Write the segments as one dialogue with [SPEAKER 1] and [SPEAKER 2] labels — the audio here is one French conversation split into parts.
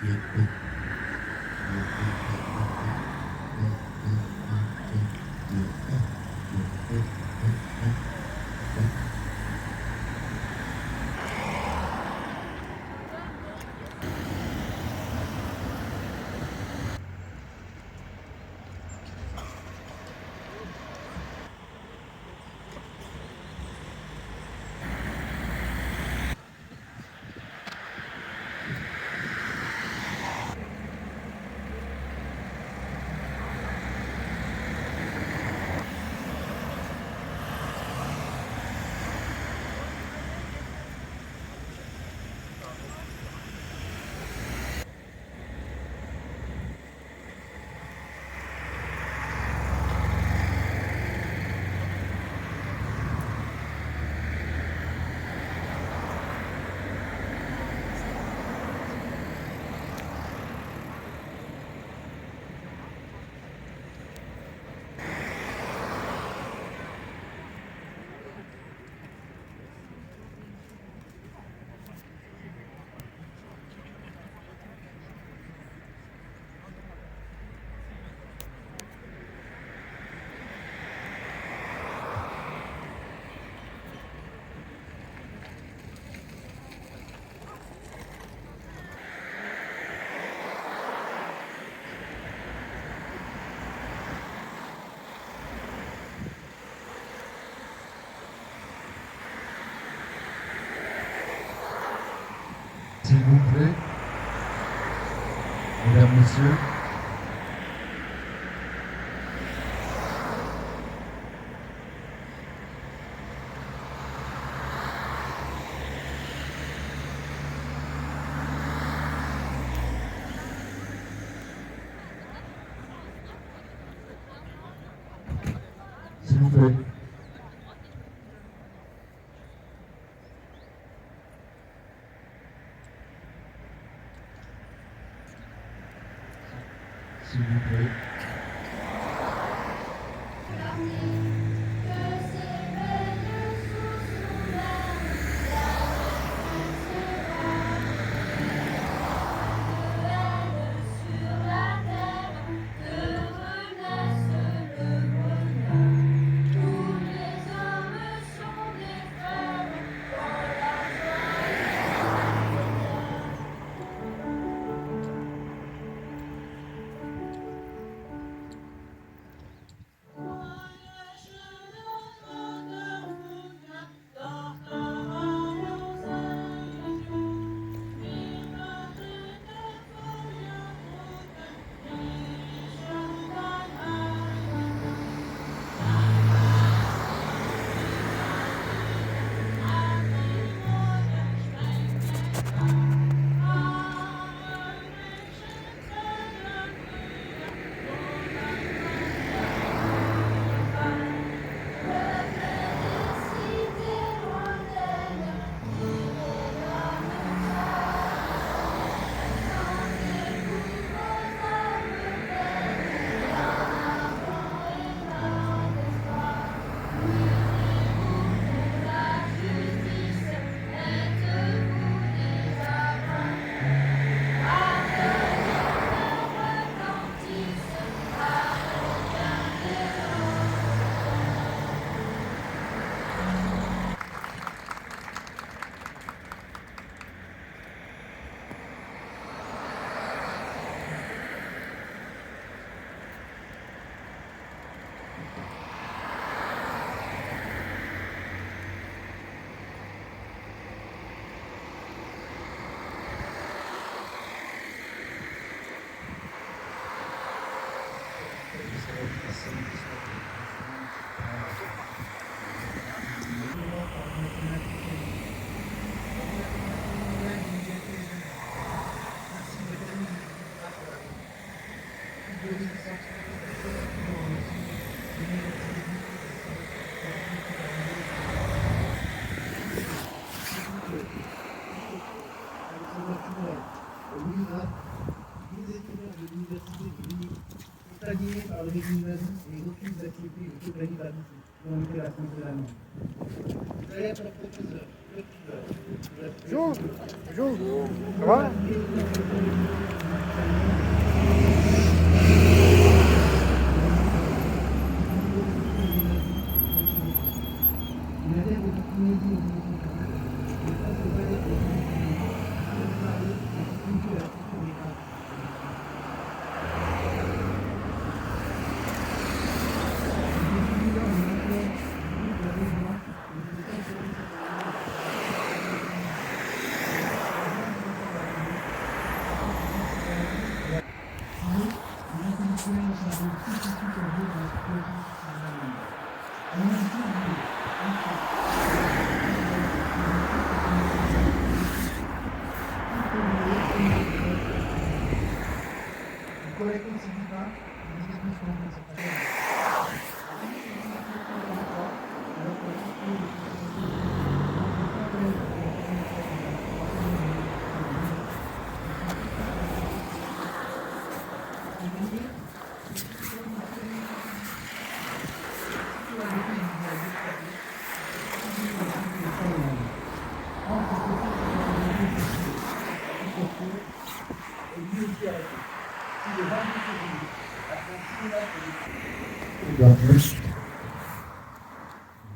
[SPEAKER 1] S'il vous plaît, mesdames, messieurs. S'il vous plaît. S'il vous plaît.
[SPEAKER 2] Alignés par le régime nazi et refusent d'accepter le totalisme dont était la France de l'Allemagne. Vous allez être professeur.
[SPEAKER 3] Bonjour, bonjour, ça va?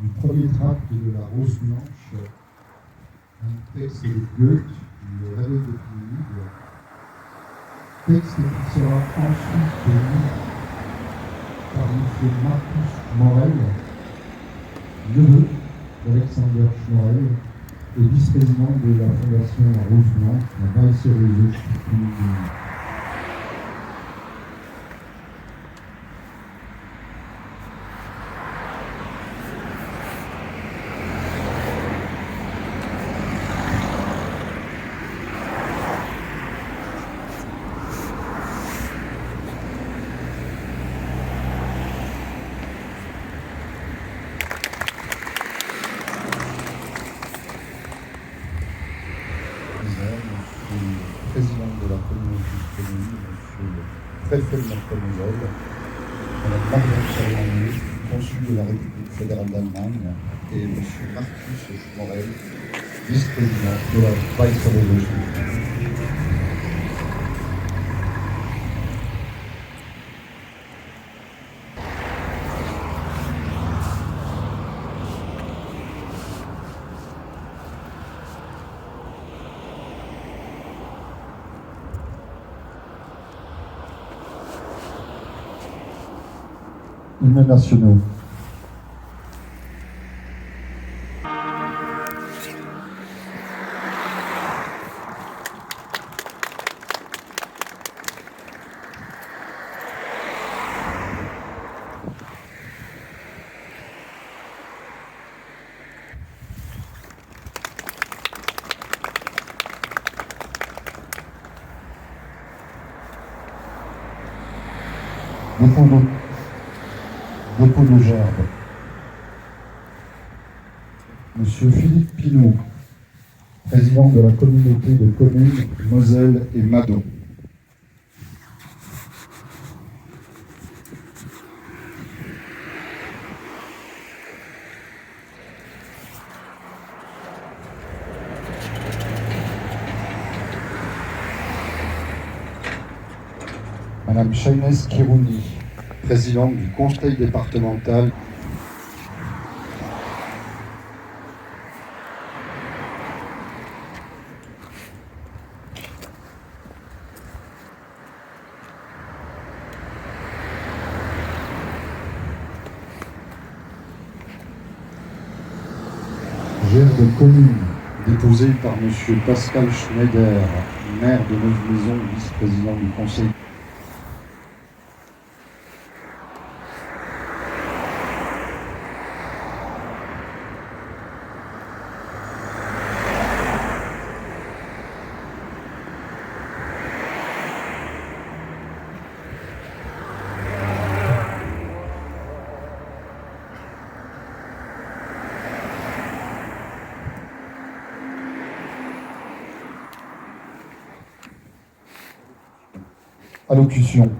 [SPEAKER 1] Du premier tract de la Rose Blanche, un texte de Goethe, Le Réveil des Pénibles, texte qui sera ensuite lu par M. Marcus Morel, neveu d'Alexander Schmorel et vice-président de la Fondation La Rose Blanche, la Weiße Rose Stiftung. Président de la communauté de communes, monsieur le préfet de Meurthe-et-Moselle, madame Marguerite Chalamet, consul de la République fédérale d'Allemagne, et monsieur Marcus Schmorel, vice-président de la Weiße Rose Stiftung. Hymnes nationaux. Dépôt de gerbe. Monsieur Philippe Pinault, président de la communauté de communes Moselle et Madon. Madame Shaines Kirouni, présidente du conseil départemental. Gerbe commune, déposée par monsieur Pascal Schneider, maire de Neuve-Maison, vice-président du conseil. Allocution.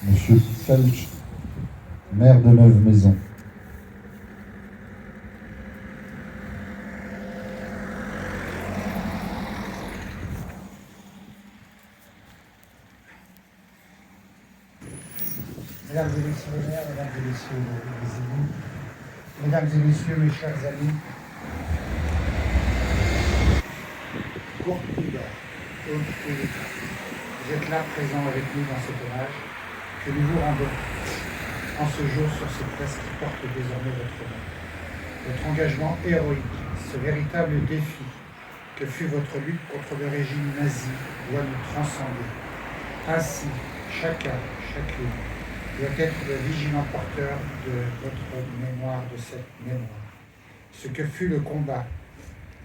[SPEAKER 1] Monsieur Felch, maire de Neuve-Maison.
[SPEAKER 4] Mesdames et messieurs les maires, mesdames et messieurs les élus, mesdames et messieurs mes chers amis, courte couleur, haute couleur, vous êtes là présents avec nous dans cet hommage que nous vous rendons en ce jour sur cette place qui porte désormais votre nom. Votre engagement héroïque, ce véritable défi que fut votre lutte contre le régime nazi doit nous transcender. Ainsi, chacun, chacune, doit être le vigilant porteur de votre mémoire, de cette mémoire. Ce que fut le combat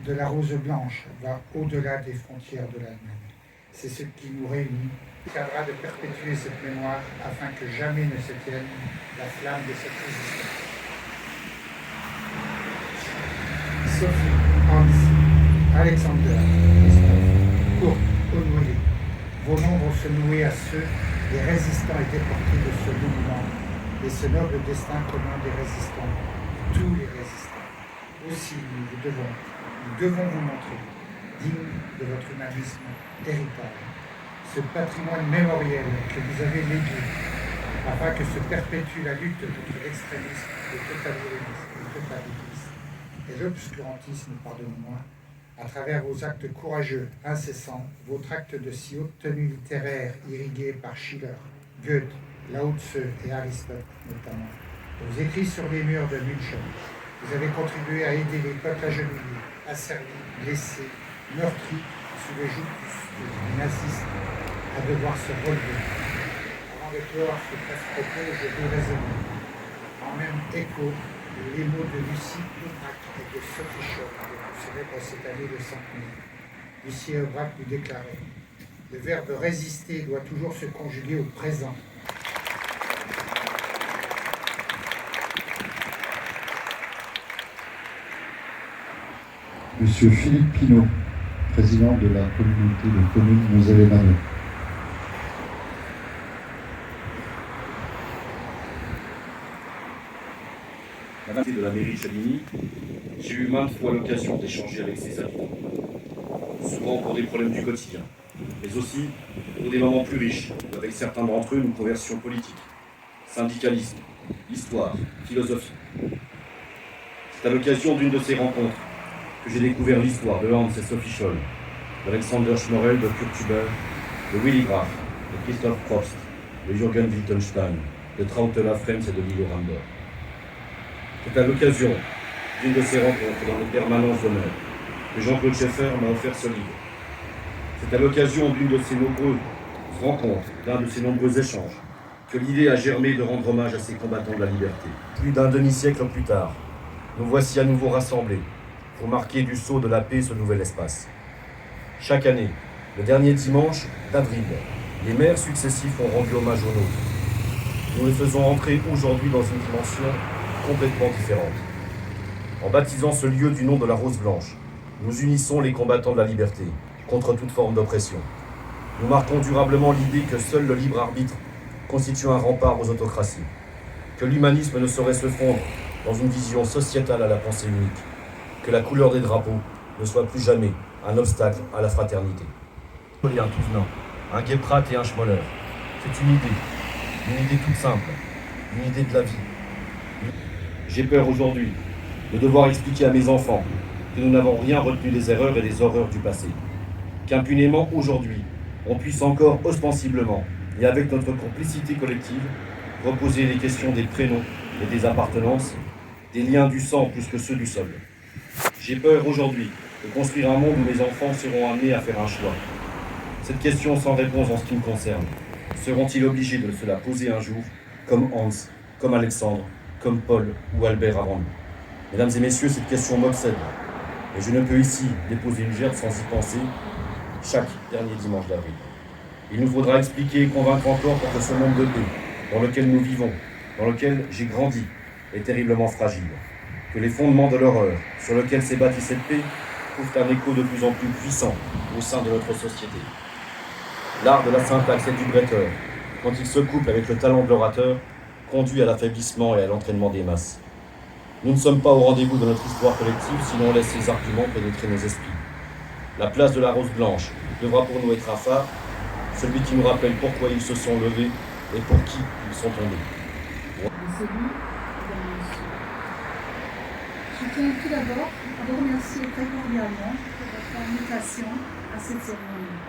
[SPEAKER 4] de la Rose Blanche va au-delà des frontières de l'Allemagne. C'est ce qui nous réunit. Il faudra de perpétuer cette mémoire afin que jamais ne s'éteigne la flamme de cette résistance. Sophie, Hans, Alexander, Christophe, Kurt, Honoré, vos noms vont se nouer à ceux des résistants et déportés de ce mouvement et ce noble destin commun des résistants, tous les résistants. Aussi, nous devons vous montrer, digne de votre humanisme héritage, ce patrimoine mémoriel que vous avez légué, afin que se perpétue la lutte contre l'extrémisme, le totalitarisme et l'obscurantisme, pardonnez-moi, à travers vos actes courageux, incessants, votre acte de si haute tenue littéraire irrigué par Schiller, Goethe, Lao Tse et Aristote notamment, vos écrits sur les murs de München. Vous avez contribué à aider les peuples agenouillés, asservis, blessés, meurtris sous le joug du nazisme, à devoir se relever. Avant de clore ce bref propos, je veux raisonner, en même écho, les mots de Lucie Aubrac et de Sophie Scholl, qui célèbre cette année de centenaire. Lucie Aubrac nous déclarait « Le verbe résister doit toujours se conjuguer au présent. »
[SPEAKER 1] Monsieur Philippe Pinault, président de la communauté de communes Moselle-et-Malais.
[SPEAKER 5] Madame de la mairie de Chaligny, j'ai eu maintes fois l'occasion d'échanger avec ses habitants. Souvent pour des problèmes du quotidien, mais aussi pour des moments plus riches, où avec certains d'entre eux, nous conversions politiques, syndicalisme, histoire, philosophie. C'est à l'occasion d'une de ces rencontres que j'ai découvert l'histoire de Hans et Sophie Scholl, d'Alexander Schmorell, de Kurt Huber, de Willy Graf, de Christoph Probst, de Jürgen Wittgenstein, de Trautela Frems et de Lilo Rambert. C'est à l'occasion d'une de ces rencontres dans les permanences d'honneur que Jean-Claude Scheffer m'a offert ce livre. C'est à l'occasion d'une de ces nombreuses rencontres, d'un de ces nombreux échanges, que l'idée a germé de rendre hommage à ces combattants de la liberté. Plus d'un demi-siècle plus tard, nous voici à nouveau rassemblés pour marquer du sceau de la paix ce nouvel espace. Chaque année, le dernier dimanche d'avril, les maires successifs ont rendu hommage aux nôtres. Nous les faisons entrer aujourd'hui dans une dimension complètement différente. En baptisant ce lieu du nom de la Rose Blanche, nous unissons les combattants de la liberté contre toute forme d'oppression. Nous marquons durablement l'idée que seul le libre arbitre constitue un rempart aux autocraties, que l'humanisme ne saurait se fondre dans une vision sociétale à la pensée unique, que la couleur des drapeaux ne soit plus jamais un obstacle à la fraternité. Il y a un Touvenin, un Guéprat et un Schmoller. C'est une idée toute simple, une idée de la vie. J'ai peur aujourd'hui de devoir expliquer à mes enfants que nous n'avons rien retenu des erreurs et des horreurs du passé. Qu'impunément aujourd'hui, on puisse encore ostensiblement, et avec notre complicité collective, reposer les questions des prénoms et des appartenances, des liens du sang plus que ceux du sol. J'ai peur aujourd'hui de construire un monde où mes enfants seront amenés à faire un choix. Cette question sans réponse en ce qui me concerne, seront-ils obligés de se la poser un jour, comme Hans, comme Alexandre, comme Paul ou Albert avant nous? Mesdames et messieurs, cette question m'obsède, et je ne peux ici déposer une gerbe sans y penser chaque dernier dimanche d'avril. Il nous faudra expliquer et convaincre encore pour que ce monde de paix, dans lequel nous vivons, dans lequel j'ai grandi, est terriblement fragile. Que les fondements de l'horreur sur lesquels s'est bâtie cette paix trouvent un écho de plus en plus puissant au sein de notre société. L'art de la syntaxe et du bretteur, quand il se couple avec le talent de l'orateur, conduit à l'affaiblissement et à l'entraînement des masses. Nous ne sommes pas au rendez-vous de notre histoire collective si l'on laisse ces arguments pénétrer nos esprits. La place de la Rose Blanche devra pour nous être un phare, celui qui nous rappelle pourquoi ils se sont levés et pour qui ils sont tombés.
[SPEAKER 6] de celui de monsieur. Je tiens tout d'abord à vous remercier très cordialement pour votre invitation à cette cérémonie.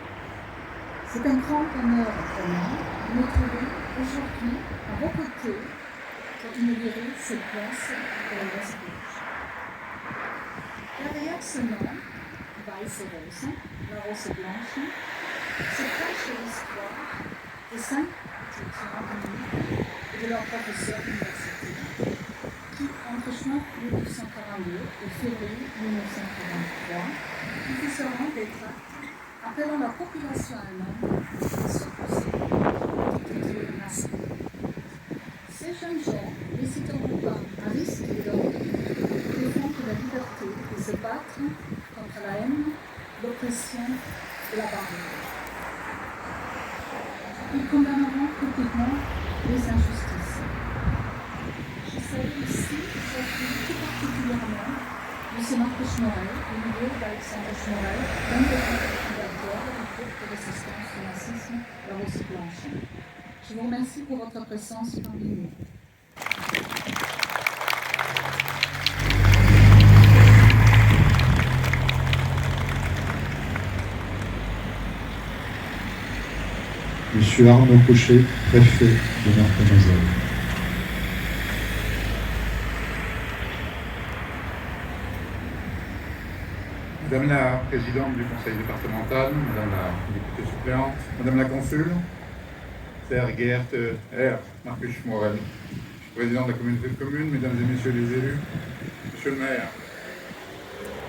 [SPEAKER 6] C'est un grand honneur pour moi de me trouver aujourd'hui à vos côtés pour inaugurer cette place de la Rose Blanche. Derrière ce nom, Weiße Rose, la Rose Blanche, se cache l'histoire de 5 petits Arméniens et de leurs professeurs universitaires qui, entre juin 1842 et février 1943, diffuseront des tracts appelant la population allemande à s'opposer à la culture nazie. Ces jeunes gens n'hésiteront pas à risquer leur vie pour défendre la liberté et se battre contre la haine, l'oppression et la barbarie. Ils condamneront publiquement les injustices. Je salue ici aujourd'hui tout particulièrement M. Marcus Schmorell, le neveu d'Alexandre Schmorell, l'un des fondateurs du groupe de résistance du nazisme, la Rose Blanche. Je vous remercie pour votre présence parmi nous.
[SPEAKER 1] Monsieur Arnaud Cochet, préfet de Meurthe-et-Moselle.
[SPEAKER 7] Madame la présidente du conseil départemental, Madame la députée suppléante, Madame la consul, sehr geehrte Herr Marcus Schmorell, président de la communauté de communes, Mesdames et Messieurs les élus, Monsieur le maire.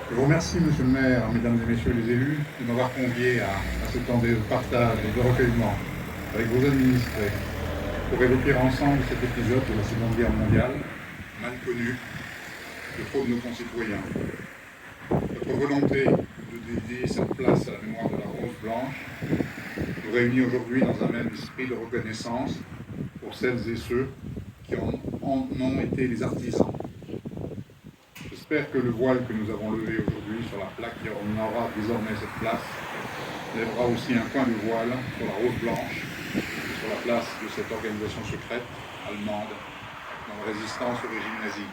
[SPEAKER 7] Je vous remercie, Monsieur le maire, Mesdames et Messieurs les élus, de m'avoir convié à ce temps de partage et de recueillement avec vos administrés pour évoquer ensemble cet épisode de la Seconde Guerre mondiale, mal connu de trop de nos concitoyens. Votre volonté de dédier cette place à la mémoire de la Rose Blanche nous réunit aujourd'hui dans un même esprit de reconnaissance pour celles et ceux qui en ont été les artisans. J'espère que le voile que nous avons levé aujourd'hui sur la plaque qui ornera désormais cette place lèvera aussi un coin de voile sur la Rose Blanche et sur la place de cette organisation secrète allemande dans la résistance au régime nazi.